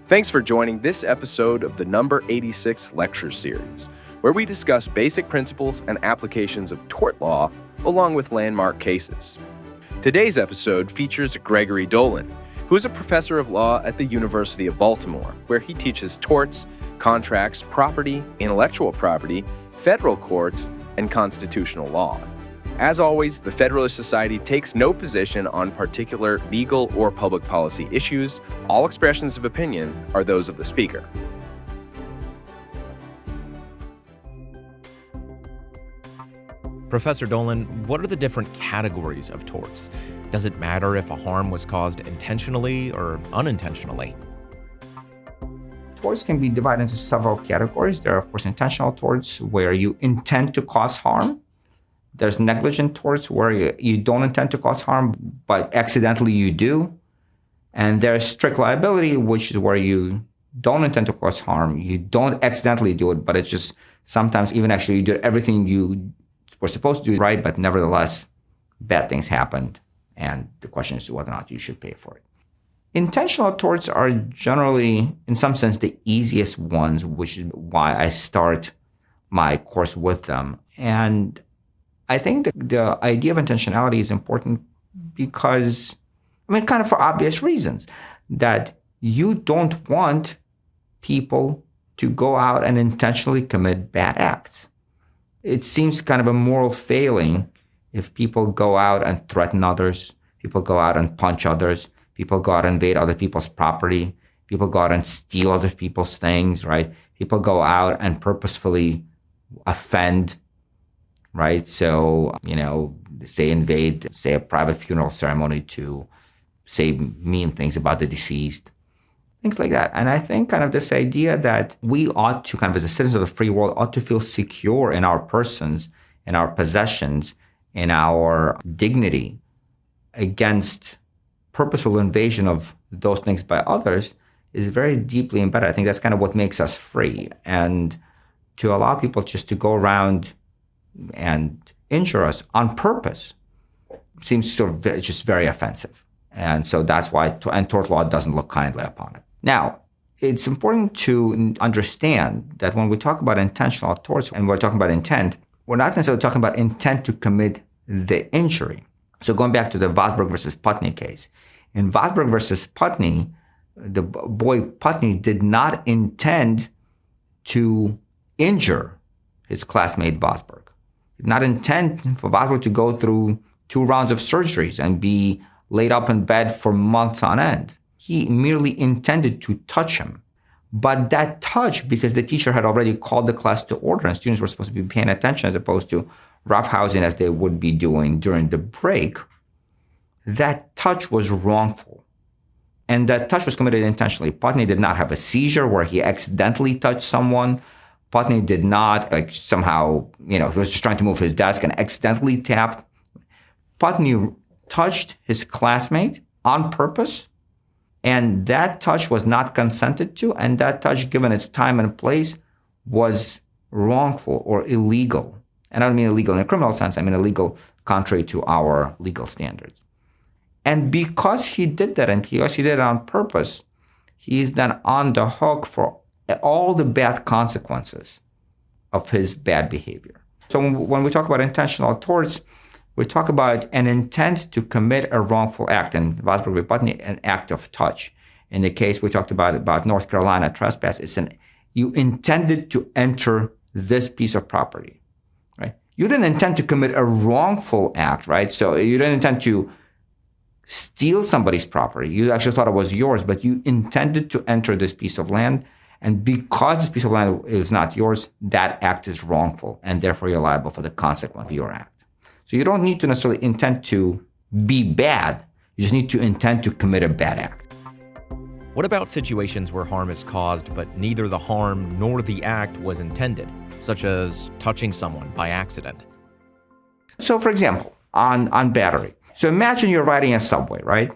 Thanks for joining this episode of the Number 86 Lecture Series, where we discuss basic principles and applications of tort law along with landmark cases. Today's episode features Gregory Dolin, who is a professor of law at the University of Baltimore, where he teaches torts, contracts, property, intellectual property, federal courts, and constitutional law. As always, the Federalist Society takes no position on particular legal or public policy issues. All expressions of opinion are those of the speaker. Professor Dolin, what are the different categories of torts? Does it matter if a harm was caused intentionally or unintentionally? Torts can be divided into several categories. There are, of course, intentional torts where you intend to cause harm. There's negligent torts where you don't intend to cause harm, but accidentally you do. And there's strict liability, which is where you don't intend to cause harm. You don't accidentally do it, but it's just sometimes even actually you did everything you were supposed to do right, but nevertheless, bad things happened. And the question is whether or not you should pay for it. Intentional torts are generally, in some sense, the easiest ones, which is why I start my course with them. And I think the idea of intentionality is important because, kind of for obvious reasons, that you don't want people to go out and intentionally commit bad acts. It seems kind of a moral failing if people go out and threaten others, people go out and punch others, people go out and invade other people's property, people go out and steal other people's things, right? People go out and purposefully offend, right? So, say invade, say a private funeral ceremony to say mean things about the deceased, things like that. And I think kind of this idea that we ought to kind of, as a citizens of the free world, ought to feel secure in our persons, in our possessions, in our dignity against purposeful invasion of those things by others is very deeply embedded. I think that's kind of what makes us free. And to allow people just to go around and injure us on purpose seems just very offensive. And so that's why tort law doesn't look kindly upon it. Now, it's important to understand that when we talk about intentional torts and we're talking about intent, we're not necessarily talking about intent to commit the injury. So going back to the Vosburgh versus Putney case, in Vosburgh versus Putney, the boy Putney did not intend to injure his classmate Vosburgh. He did not intend for Vosburgh to go through 2 rounds of surgeries and be laid up in bed for months on end. He merely intended to touch him. But that touch, because the teacher had already called the class to order and students were supposed to be paying attention as opposed to roughhousing as they would be doing during the break, that touch was wrongful. And that touch was committed intentionally. Putney did not have a seizure where he accidentally touched someone. Putney did not somehow, he was just trying to move his desk and accidentally tapped. Putney touched his classmate on purpose, and that touch was not consented to, and that touch, given its time and place, was wrongful or illegal. And I don't mean illegal in a criminal sense, I mean illegal contrary to our legal standards. And because he did that, and because he did it on purpose, he is then on the hook for all the bad consequences of his bad behavior. So when we talk about intentional torts, we talk about an intent to commit a wrongful act, and Vosburgh v. Putney, an act of touch. In the case we talked about North Carolina trespass, you intended to enter this piece of property, right? You didn't intend to commit a wrongful act, right? So you didn't intend to steal somebody's property. You actually thought it was yours, but you intended to enter this piece of land. And because this piece of land is not yours, that act is wrongful, and therefore you're liable for the consequence of your act. So you don't need to necessarily intend to be bad. You just need to intend to commit a bad act. What about situations where harm is caused, but neither the harm nor the act was intended, such as touching someone by accident? So for example, on battery. So imagine you're riding a subway, right?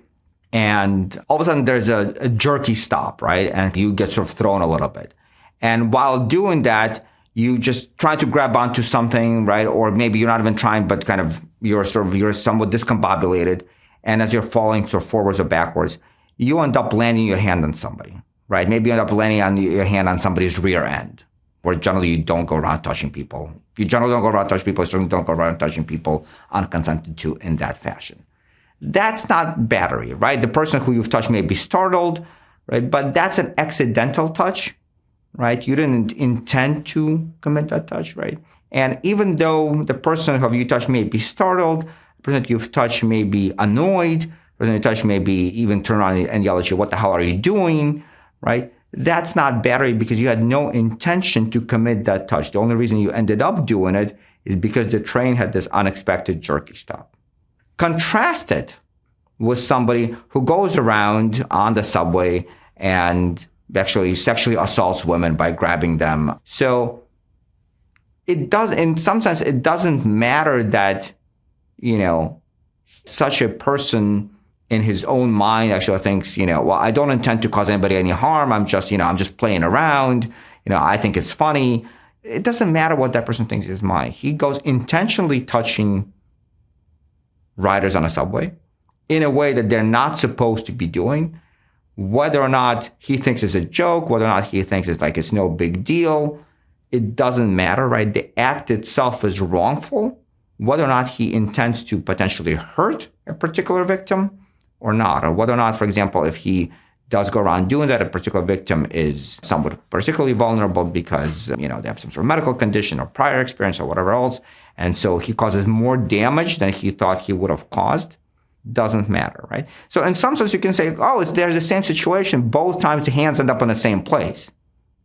And all of a sudden there's a jerky stop, right? And you get sort of thrown a little bit. And while doing that, you just try to grab onto something, right? Or maybe you're not even trying, but kind of you're somewhat discombobulated. And as you're falling sort of forwards or backwards, you end up landing your hand on somebody, right? Maybe you end up landing on your hand on somebody's rear end, where generally you don't go around touching people. You generally don't go around touching people. You certainly don't go around touching people unconsented to in that fashion. That's not battery, right? The person who you've touched may be startled, right? But that's an accidental touch, right? You didn't intend to commit that touch, right? And even though the person who you touched may be startled, the person that you've touched may be annoyed, the person you touched may be even turn around and yell at you, what the hell are you doing, right? That's not battery because you had no intention to commit that touch. The only reason you ended up doing it is because the train had this unexpected jerky stop. Contrast it with somebody who goes around on the subway and actually sexually assaults women by grabbing them. So it does, in some sense, it doesn't matter that, such a person in his own mind actually thinks, well, I don't intend to cause anybody any harm. I'm just playing around. I think it's funny. It doesn't matter what that person thinks in his mind. He goes intentionally touching riders on a subway in a way that they're not supposed to be doing. Whether or not he thinks it's a joke, whether or not he thinks it's no big deal, it doesn't matter, right? The act itself is wrongful. Whether or not he intends to potentially hurt a particular victim or not, or whether or not, for example, if he does go around doing that, a particular victim is somewhat particularly vulnerable because, they have some sort of medical condition or prior experience or whatever else. And so he causes more damage than he thought he would have caused. Doesn't matter, right? So in some sense, you can say, there's the same situation. Both times the hands end up in the same place.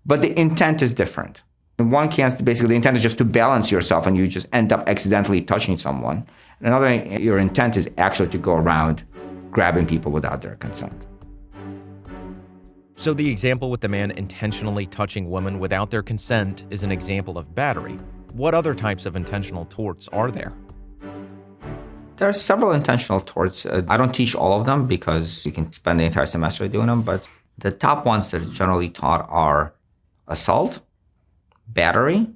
But the intent is different. In one case, basically, the intent is just to balance yourself and you just end up accidentally touching someone. In another, your intent is actually to go around grabbing people without their consent. So the example with the man intentionally touching women without their consent is an example of battery. What other types of intentional torts are there? There are several intentional torts. I don't teach all of them because you can spend the entire semester doing them, but the top ones that are generally taught are assault, battery.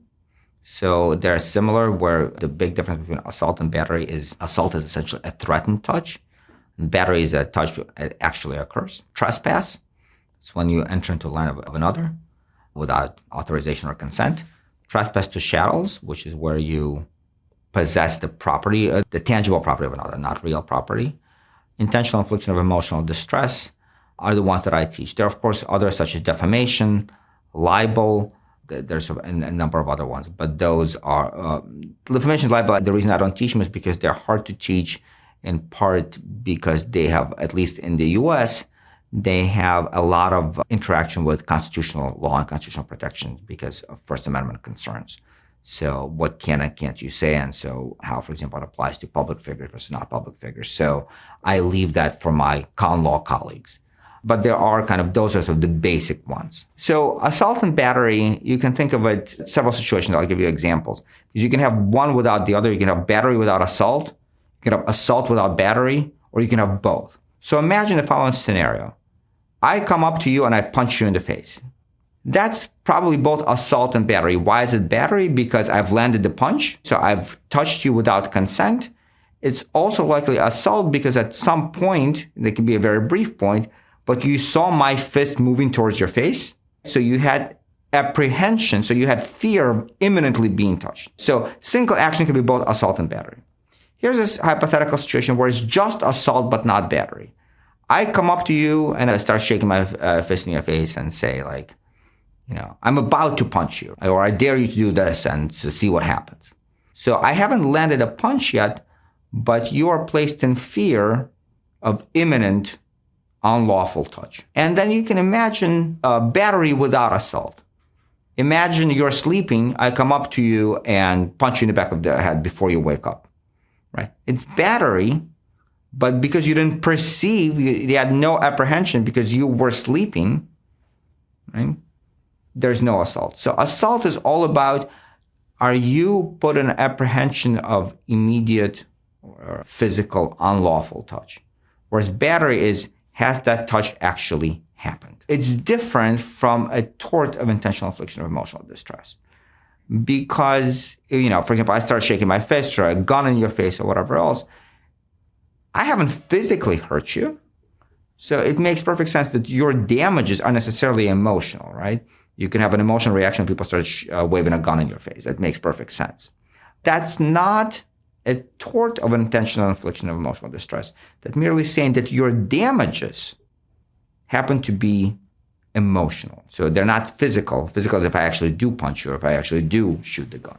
So they're similar, where the big difference between assault and battery is assault is essentially a threatened touch. And battery is a touch that actually occurs. Trespass, it's when you enter into the land of another without authorization or consent. Trespass to chattels, which is where you possess the property, the tangible property of another, not real property. Intentional infliction of emotional distress are the ones that I teach. There are, of course, others such as defamation, libel. There's a number of other ones, but those are defamation and libel. The reason I don't teach them is because they're hard to teach, in part because they have, at least in the U.S., they have a lot of interaction with constitutional law and constitutional protections because of First Amendment concerns. So what can and can't you say? And so how, for example, it applies to public figures versus not public figures. So I leave that for my con law colleagues. But there are those are sort of the basic ones. So assault and battery, you can think of it several situations. I'll give you examples. Because you can have one without the other. You can have battery without assault. You can have assault without battery, or you can have both. So imagine the following scenario. I come up to you and I punch you in the face. That's probably both assault and battery. Why is it battery? Because I've landed the punch. So I've touched you without consent. It's also likely assault because at some point, there can be a very brief point, but you saw my fist moving towards your face. So you had apprehension. So you had fear of imminently being touched. So single action can be both assault and battery. Here's this hypothetical situation where it's just assault but not battery. I come up to you and I start shaking my fist in your face and say, I'm about to punch you, or I dare you to do this and to see what happens. So I haven't landed a punch yet, but you are placed in fear of imminent unlawful touch. And then you can imagine a battery without assault. Imagine you're sleeping, I come up to you and punch you in the back of the head before you wake up, right? It's battery, but because you didn't perceive, you had no apprehension because you were sleeping, right? There's no assault. So assault is all about, are you put in apprehension of immediate or physical unlawful touch? Whereas battery is, has that touch actually happened? It's different from a tort of intentional infliction of emotional distress. Because, for example, I start shaking my fist or a gun in your face or whatever else. I haven't physically hurt you. So it makes perfect sense that your damages are necessarily emotional, right? You can have an emotional reaction, people start waving a gun in your face. That makes perfect sense. That's not a tort of intentional infliction of emotional distress. That's merely saying that your damages happen to be emotional. So they're not physical. Physical is if I actually do punch you or if I actually do shoot the gun.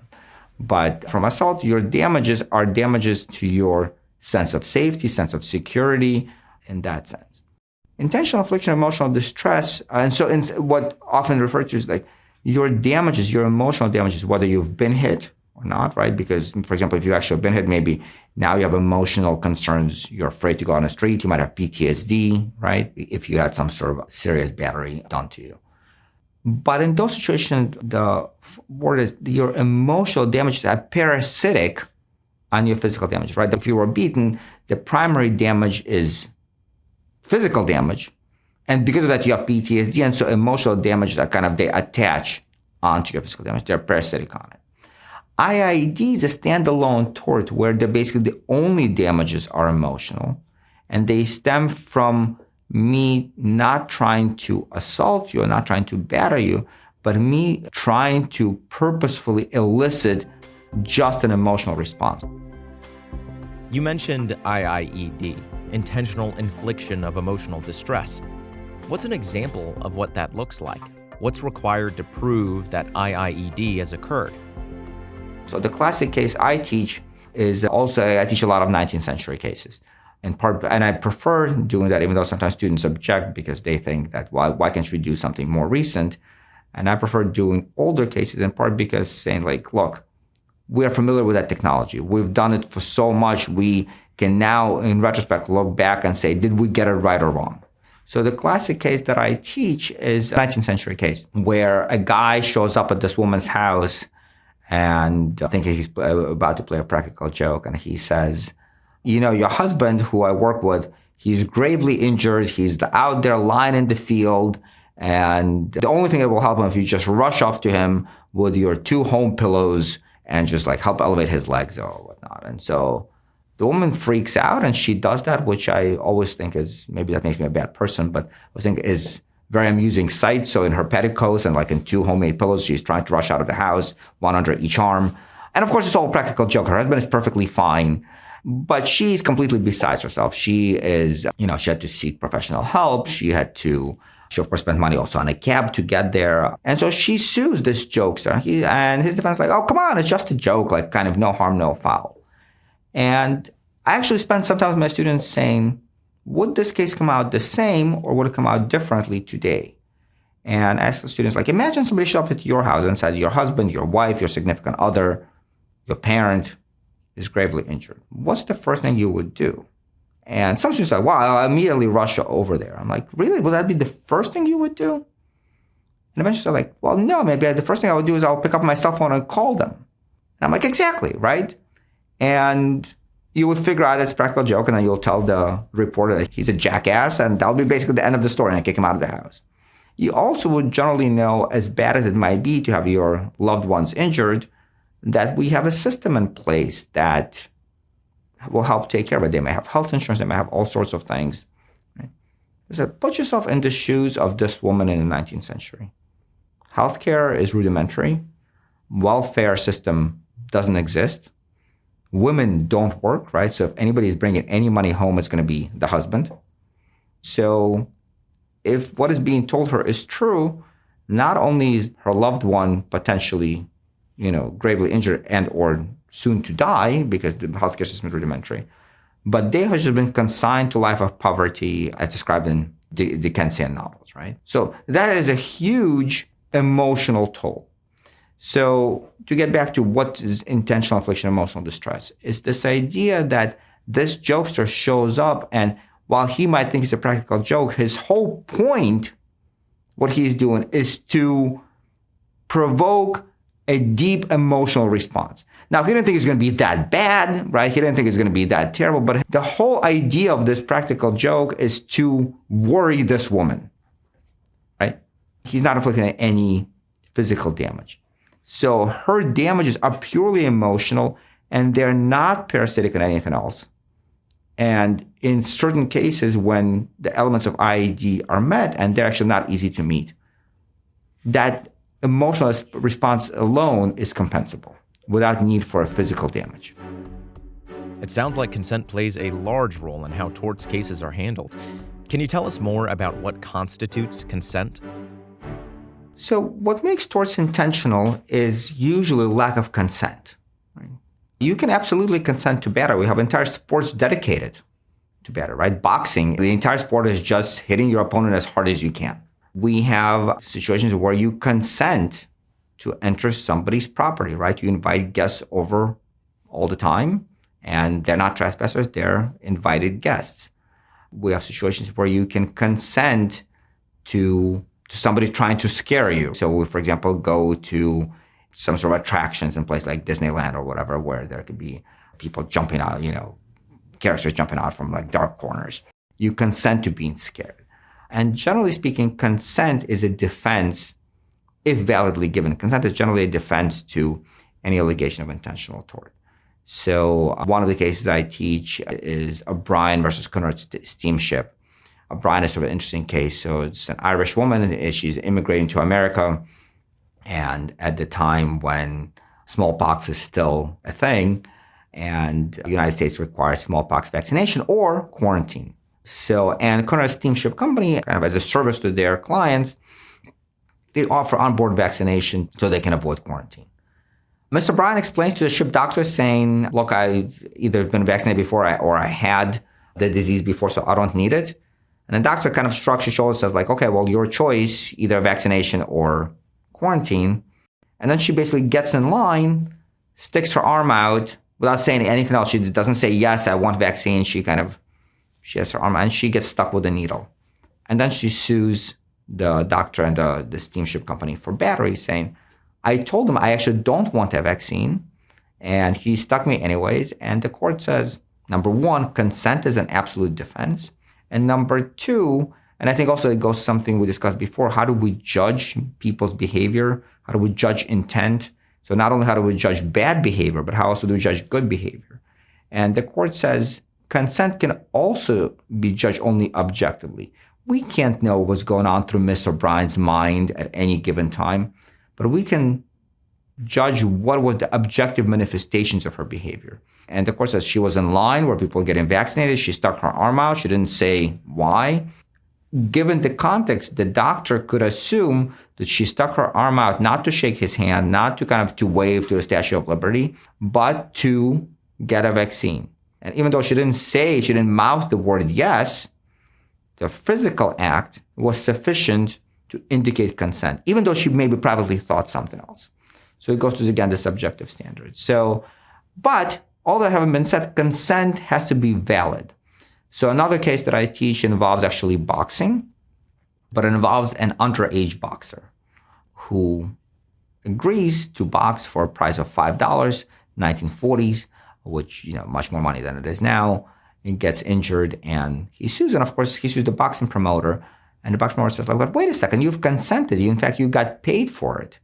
But from assault, your damages are damages to your sense of safety, sense of security, in that sense. Intentional infliction of emotional distress, and so what often referred to is like your damages, your emotional damages, whether you've been hit or not, right? Because, for example, if you actually have been hit, maybe now you have emotional concerns, you're afraid to go on the street, you might have PTSD, right? If you had some sort of serious battery done to you. But in those situations, the word is your emotional damages are parasitic on your physical damages, right? If you were beaten, the primary damage is physical damage. And because of that, you have PTSD. And so emotional damages are they attach onto your physical damage. They're parasitic on it. IID is a standalone tort where basically the only damages are emotional. And they stem from me not trying to assault you or not trying to batter you, but me trying to purposefully elicit just an emotional response. You mentioned IIED, intentional infliction of emotional distress. What's an example of what that looks like? What's required to prove that IIED has occurred? So the classic case I teach is also, I teach a lot of 19th century cases. In part, and I prefer doing that, even though sometimes students object because they think that, why can't we do something more recent? And I prefer doing older cases in part because saying like, look, we are familiar with that technology. We've done it for so much. We can now, in retrospect, look back and say, did we get it right or wrong? So the classic case that I teach is a 19th century case where a guy shows up at this woman's house and I think he's about to play a practical joke. And he says, your husband, who I work with, he's gravely injured. He's out there lying in the field. And the only thing that will help him if you just rush off to him with your 2 home pillows and just help elevate his legs or whatnot. And so the woman freaks out and she does that, which I always think is, maybe that makes me a bad person, but I think is very amusing sight. So in her petticoats and in 2 homemade pillows, she's trying to rush out of the house, 1 under each arm. And of course, it's all a practical joke. Her husband is perfectly fine. But she's completely besides herself. She is, she had to seek professional help. She of course spent money also on a cab to get there. And so she sues this jokester. And his defense oh, come on, it's just a joke, no harm, no foul. And I actually spend some time with my students saying, would this case come out the same or would it come out differently today? And I ask the students, imagine somebody showed up at your house and said, your husband, your wife, your significant other, your parent, is gravely injured. What's the first thing you would do? And some students are I'll immediately rush over there. I'm really? Would that be the first thing you would do? And eventually they're no, maybe the first thing I would do is I'll pick up my cell phone and call them. And I'm exactly, right? And you would figure out it's a practical joke and then you'll tell the reporter that he's a jackass and that'll be basically the end of the story and I kick him out of the house. You also would generally know, as bad as it might be to have your loved ones injured, that we have a system in place that will help take care of it. They may have health insurance, they may have all sorts of things. Right? So put yourself in the shoes of this woman in the 19th century. Healthcare is rudimentary. Welfare system doesn't exist. Women don't work, right? So if anybody is bringing any money home, it's going to be the husband. So if what is being told her is true, not only is her loved one potentially gravely injured and or soon to die because the healthcare system is rudimentary, but they have just been consigned to a life of poverty as described in Dickensian novels, right? So that is a huge emotional toll. So to get back to what is intentional infliction of emotional distress, is this idea that this jokester shows up and while he might think it's a practical joke, his whole point, what he's doing is to provoke a deep emotional response. Now, he didn't think it's going to be that bad, right? He didn't think it's going to be that terrible. But the whole idea of this practical joke is to worry this woman, right? He's not inflicting any physical damage. So her damages are purely emotional and they're not parasitic in anything else. And in certain cases, when the elements of IED are met, and they're actually not easy to meet, that emotional response alone is compensable without need for a physical damage. It sounds like consent plays a large role in how torts cases are handled. Can you tell us more about what constitutes consent? So what makes torts intentional is usually lack of consent. Right? You can absolutely consent to battery. We have entire sports dedicated to battery, right? Boxing, the entire sport is just hitting your opponent as hard as you can. We have situations where you consent to enter somebody's property, right? You invite guests over all the time, and they're not trespassers, they're invited guests. We have situations where you can consent to somebody trying to scare you. So we, for example, go to some sort of attractions in places like Disneyland or whatever, where there could be people jumping out, characters jumping out from like dark corners. You consent to being scared. And generally speaking, consent is a defense, if validly given. Consent is generally a defense to any allegation of intentional tort. So one of the cases I teach is O'Brien versus Cunard steamship. O'Brien is sort of an interesting case. So it's an Irish woman. She's immigrating to America. And at the time when smallpox is still a thing, and the United States requires smallpox vaccination or quarantine. So, and Cunard Steamship Company, kind of as a service to their clients, they offer onboard vaccination so they can avoid quarantine. Mr. Bryan explains to the ship doctor saying, look, I've either been vaccinated before or I had the disease before, so I don't need it. And the doctor kind of shrugs his shoulders and says, like, okay, well, your choice, either vaccination or quarantine. And then she basically gets in line, sticks her arm out without saying anything else. She doesn't say, yes, I want vaccine. She has her arm out and she gets stuck with a needle. And then she sues the doctor and the steamship company for battery, saying, I told him I actually don't want a vaccine, and he stuck me anyways. And the court says, number one, consent is an absolute defense. And number two, and I think also it goes something we discussed before, how do we judge people's behavior? How do we judge intent? So not only how do we judge bad behavior, but how also do we judge good behavior? And the court says consent can also be judged only objectively. We can't know what's going on through Mr. O'Brien's mind at any given time, but we can judge what was the objective manifestations of her behavior. And the court says she was in line where people were getting vaccinated. She stuck her arm out. She didn't say why. Given the context, the doctor could assume that she stuck her arm out not to shake his hand, not to wave to the Statue of Liberty, but to get a vaccine. And even though she didn't mouth the word yes, the physical act was sufficient to indicate consent, even though she maybe privately thought something else. So it goes to, again, the subjective standards. So, but all that having been said, consent has to be valid. So another case that I teach involves actually boxing, but it involves an underage boxer who agrees to box for a price of $5, 1940s, which, much more money than it is now, and gets injured and he sues. And of course, he sues the boxing promoter. And the boxing promoter says, but wait a second, you've consented. In fact, you got paid for it.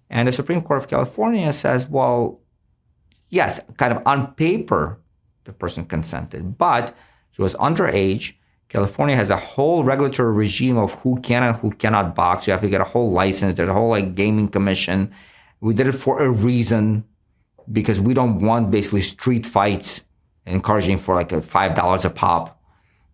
And the Supreme Court of California says, well, yes, kind of on paper, the person consented, but he was underage. California has a whole regulatory regime of who can and who cannot box. You have to get a whole license. There's a whole gaming commission. We did it for a reason because we don't want basically street fights encouraging for like $5 a pop.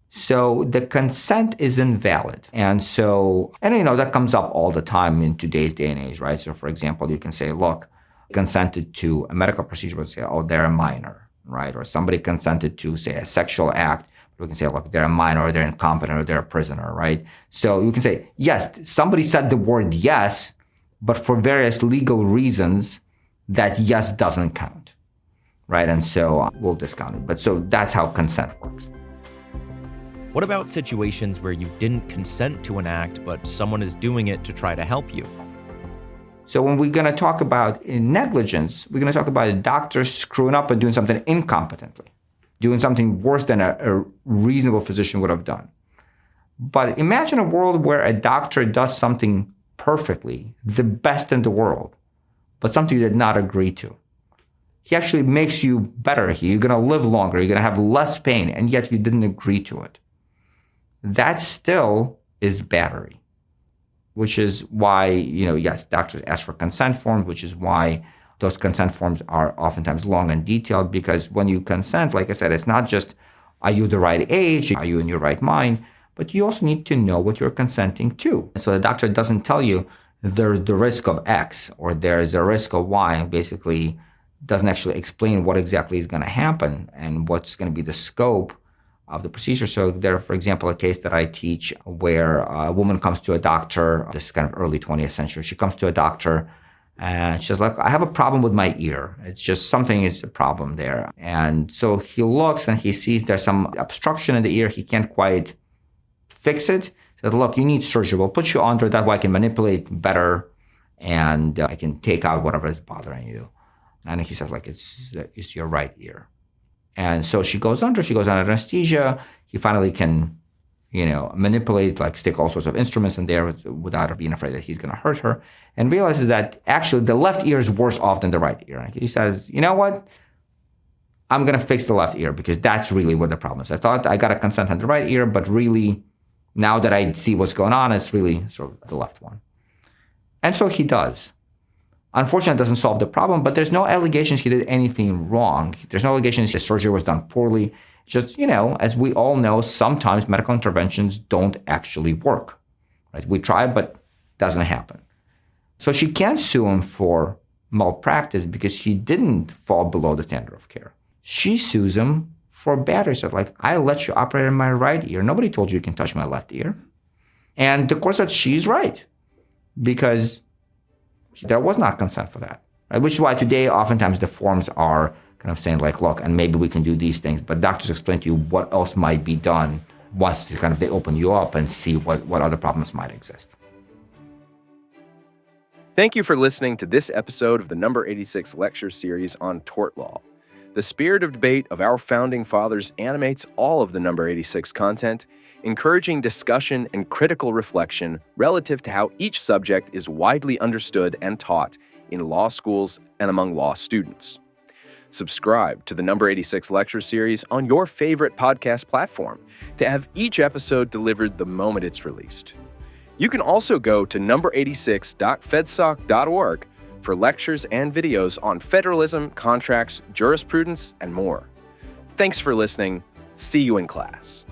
So the consent is invalid. And that comes up all the time in today's day and age, right? So for example, you can say, look, consented to a medical procedure, but say, oh, they're a minor, right? Or somebody consented to, say, a sexual act. We can say, look, they're a minor, or they're incompetent, or they're a prisoner, right? So you can say, yes, somebody said the word yes, but for various legal reasons, that yes doesn't count, right? And so we'll discount it. But so that's how consent works. What about situations where you didn't consent to an act, but someone is doing it to try to help you? So when we're going to talk about negligence, we're going to talk about a doctor screwing up and doing something incompetently, doing something worse than a reasonable physician would have done. But imagine a world where a doctor does something perfectly, the best in the world, but something you did not agree to. he actually makes you better. You're going to live longer. You're going to have less pain, and yet you didn't agree to it. That still is battery, which is why, yes, doctors ask for consent forms, which is why those consent forms are oftentimes long and detailed, because when you consent, like I said, it's not just, are you the right age? Are you in your right mind? But you also need to know what you're consenting to. So the doctor doesn't tell you there's the risk of X or there's a risk of Y, and basically doesn't actually explain what exactly is going to happen and what's going to be the scope of the procedure. So there, for example, a case that I teach where a woman comes to a doctor, this is kind of early 20th century, she comes to a doctor and she's like, I have a problem with my ear. It's just something is a problem there. And so he looks and he sees there's some obstruction in the ear. He can't quite fix it. He says, look, you need surgery. We'll put you under. That way I can manipulate better and I can take out whatever is bothering you. And he says, like, it's your right ear. And so she goes under anesthesia. He finally can, manipulate, like stick all sorts of instruments in there without her being afraid that he's going to hurt her, and realizes that actually the left ear is worse off than the right ear. And he says, you know what? I'm going to fix the left ear because that's really what the problem is. I thought I got a consent on the right ear, but really now that I see what's going on, it's really sort of the left one. And so he does. Unfortunately, it doesn't solve the problem, but there's no allegations he did anything wrong. There's no allegations his surgery was done poorly. Just, as we all know, sometimes medical interventions don't actually work. Right? We try, but it doesn't happen. So she can't sue him for malpractice because he didn't fall below the standard of care. She sues him for battery. So like, I let you operate in my right ear. Nobody told you can touch my left ear. And the court said she's right because there was not consent for that, right? Which is why today, oftentimes the forms are kind of saying like, look, and maybe we can do these things, but doctors explain to you what else might be done once they open you up and see what other problems might exist. Thank you for listening to this episode of the Number 86 lecture series on tort law. The spirit of debate of our founding fathers animates all of the Number 86 content, encouraging discussion and critical reflection relative to how each subject is widely understood and taught in law schools and among law students. Subscribe to the Number 86 lecture series on your favorite podcast platform to have each episode delivered the moment it's released. You can also go to number86.fedsoc.org for lectures and videos on federalism, contracts, jurisprudence, and more. Thanks for listening. See you in class.